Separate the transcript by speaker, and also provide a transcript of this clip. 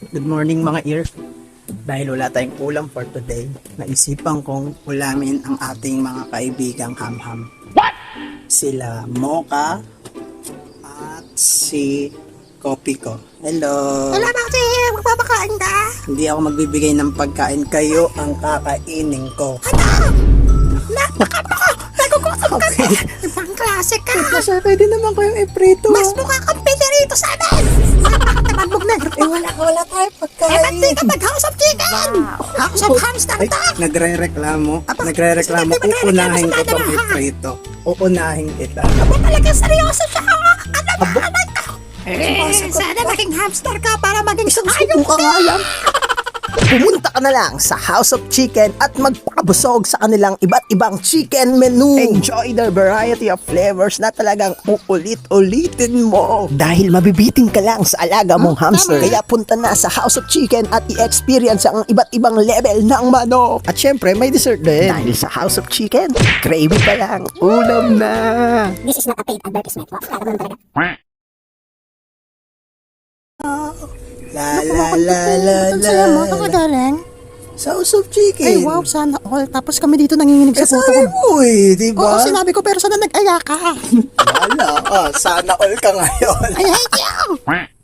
Speaker 1: Good morning mga ear. Dahil wala tayong ulam for today, naisipan kong ulamin ang ating mga kaibigang ham-ham. What? Sila Mocha at si Kopi ko. Hello!
Speaker 2: Wala ba kasi magpapakain ka?
Speaker 1: Hindi ako magbibigay ng pagkain, kayo ang kakainin ko.
Speaker 2: Napakapako! Nagugutom ka
Speaker 1: Okay.
Speaker 2: na! Ibang klase ka!
Speaker 1: Kasi pwede naman ko yung iprito.
Speaker 2: Mas mukha kang pinirito sa amin! Napakatabag negro
Speaker 1: Eh
Speaker 2: pa!
Speaker 1: wala tayong pagkain.
Speaker 2: Eh, ba't di ka mag-house of chicken? House of hamster
Speaker 1: Ay,
Speaker 2: to!
Speaker 1: nagre-reklamo.
Speaker 2: Aba,
Speaker 1: Nagre-reklamo.
Speaker 2: sinabi mo,
Speaker 1: Uunahin ko
Speaker 2: nagre-reklamo
Speaker 1: itong
Speaker 2: sa akin, ha?
Speaker 1: iprito. Uunahin kita.
Speaker 2: Aba talagang seryoso siya! Ano ba? Ano ka? Sana maging hamster ka para maging hayop
Speaker 1: Suka nga lang.
Speaker 3: Pumunta ka na lang sa House of Chicken at magpakabusog sa kanilang iba't ibang chicken menu. Enjoy their variety of flavors na talagang uulit-ulitin mo. Dahil mabibiting ka lang sa alaga mong hamster.
Speaker 2: tama.
Speaker 3: Kaya punta na sa House of Chicken at i-experience ang iba't ibang level ng manok. At syempre, may dessert din. Dahil sa House of Chicken, gravy pa lang, ulam na.
Speaker 2: This is not a paid advertisement. Talaga.
Speaker 1: La la la la
Speaker 2: Ang
Speaker 1: la.
Speaker 2: saya mo, ako galing.
Speaker 1: Sa House of Chicken.
Speaker 2: Ay wow, sana all. Tapos kami dito nanginginig
Speaker 1: Eh,
Speaker 2: sa puto
Speaker 1: sabi
Speaker 2: ko.
Speaker 1: mo eh, di
Speaker 2: Oo,
Speaker 1: ba?
Speaker 2: sinabi ko pero sana nag-aya ka.
Speaker 1: Wala. Sana all ka ngayon.
Speaker 2: I hate you!